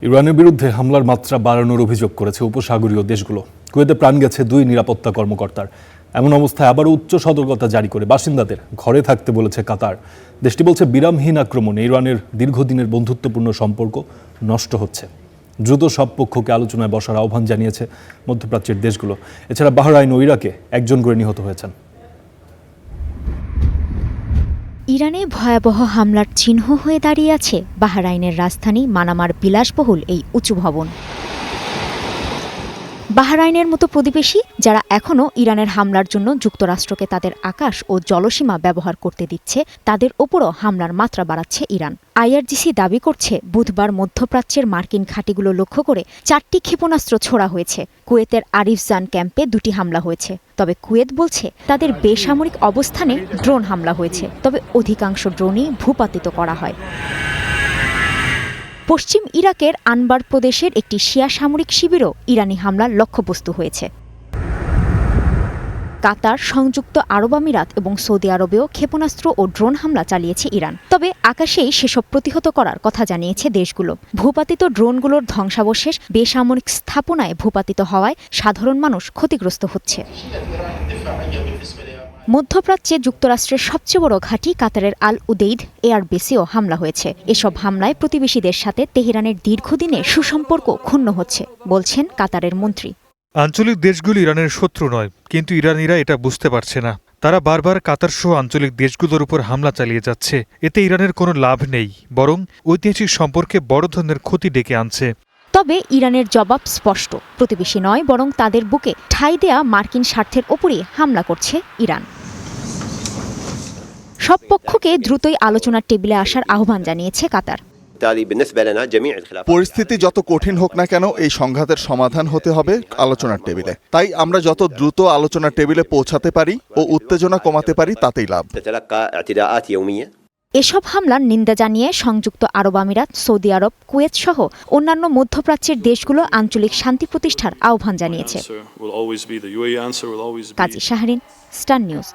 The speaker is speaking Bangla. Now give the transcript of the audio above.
ইরানের বিরুদ্ধে হামলার মাত্রা বাড়ানোর অভিযোগ করেছে উপসাগরীয় দেশগুলো। কুয়েতে প্রাণ গেছে 2 নিরাপত্তা কর্মকর্তার। এমন অবস্থায় আবারও উচ্চ সতর্কতা জারি করে বাসিন্দাদের ঘরে থাকতে বলেছে কাতার। দেশটি বলছে বিরামহীন আক্রমণে ইরানের দীর্ঘদিনের বন্ধুত্বপূর্ণ সম্পর্ক নষ্ট হচ্ছে। দ্রুত সব পক্ষকে আলোচনায় বসার আহ্বান জানিয়েছে মধ্যপ্রাচ্যের দেশগুলো। এছাড়া বাহরাইন ও ইরাকে একজন করে নিহত হয়েছেন। ইরানে ভয়াবহ হামলার চিহ্ন হয়ে দাঁড়িয়ে আছে বাহরাইনের রাজধানী মানামার বিলাসবহুল এই উঁচু ভবন। বাহরাইনের মতো প্রতিবেশী যারা এখনও ইরানের হামলার জন্য যুক্তরাষ্ট্রকে তাদের আকাশ ও জলসীমা ব্যবহার করতে দিচ্ছে, তাদের ওপরও হামলার মাত্রা বাড়াচ্ছে ইরান। আইআরজিসি দাবি করছে বুধবার মধ্যপ্রাচ্যের মার্কিন ঘাঁটিগুলো লক্ষ্য করে 4টি ক্ষেপণাস্ত্র ছোড়া হয়েছে। কুয়েতের আরিফজান ক্যাম্পে 2টি হামলা হয়েছে। তবে কুয়েত বলছে তাদের বেসামরিক অবস্থানে ড্রোন হামলা হয়েছে, তবে অধিকাংশ ড্রোনই ভূপাতিত করা হয়। পশ্চিম ইরাকের আনবার প্রদেশের একটি শিয়া সামরিক শিবিরও ইরানি হামলার লক্ষ্যবস্তু হয়েছে। কাতার, সংযুক্ত আরব আমিরাত এবং সৌদি আরবেও ক্ষেপণাস্ত্র ও ড্রোন হামলা চালিয়েছে ইরান। তবে আকাশেই সেসব প্রতিহত করার কথা জানিয়েছে দেশগুলো। ভূপাতিত ড্রোনগুলোর ধ্বংসাবশেষ বেসামরিক স্থাপনায় ভূপাতিত হওয়ায় সাধারণ মানুষ ক্ষতিগ্রস্ত হচ্ছে। মধ্যপ্রাচ্যে যুক্তরাষ্ট্রের সবচেয়ে বড় ঘাঁটি কাতারের আল উদেইদ এয়ারবেসেও হামলা হয়েছে। এসব হামলায় প্রতিবেশীদের সাথে তেহরানের দীর্ঘদিনের সুসম্পর্ক ক্ষুণ্ণ হচ্ছে, বলছেন কাতারের মন্ত্রী। আঞ্চলিক দেশগুলি ইরানের শত্রু নয়, কিন্তু ইরানিরা এটা বুঝতে পারছে না। তারা বারবার কাতার সহ আঞ্চলিক দেশগুলোর উপর হামলা চালিয়ে যাচ্ছে। এতে ইরানের কোনো লাভ নেই, বরং ঐতিহাসিক সম্পর্কে বড় ধরনের ক্ষতি ডেকে আনছে। তবে ইরানের জবাব স্পষ্ট, প্রতিবেশী নয় বরং তাদের বুকে ঠাঁই দেয়া মার্কিন স্বার্থের ওপরই হামলা করছে ইরান। সব পক্ষকে দ্রুতই আলোচনার টেবিলে আসার আহ্বান জানিয়েছে কাতার। পরিস্থিতি যত কঠিন হোক না কেন, এই সংঘাতের সমাধান হতে হবে আলোচনার টেবিলে। তাই আমরা যত দ্রুত আলোচনার টেবিলে পৌঁছাতে পারি ও উত্তেজনা কমাতে পারি, তাতেই লাভ। এসব হামলার নিন্দা জানিয়ে সংযুক্ত আরব আমিরাত, সৌদি আরব, কুয়েত সহ অন্যান্য মধ্যপ্রাচ্যের দেশগুলো আঞ্চলিক শান্তি প্রতিষ্ঠার আহ্বান জানিয়েছে। কাজী শাহরিন, স্টার নিউজ।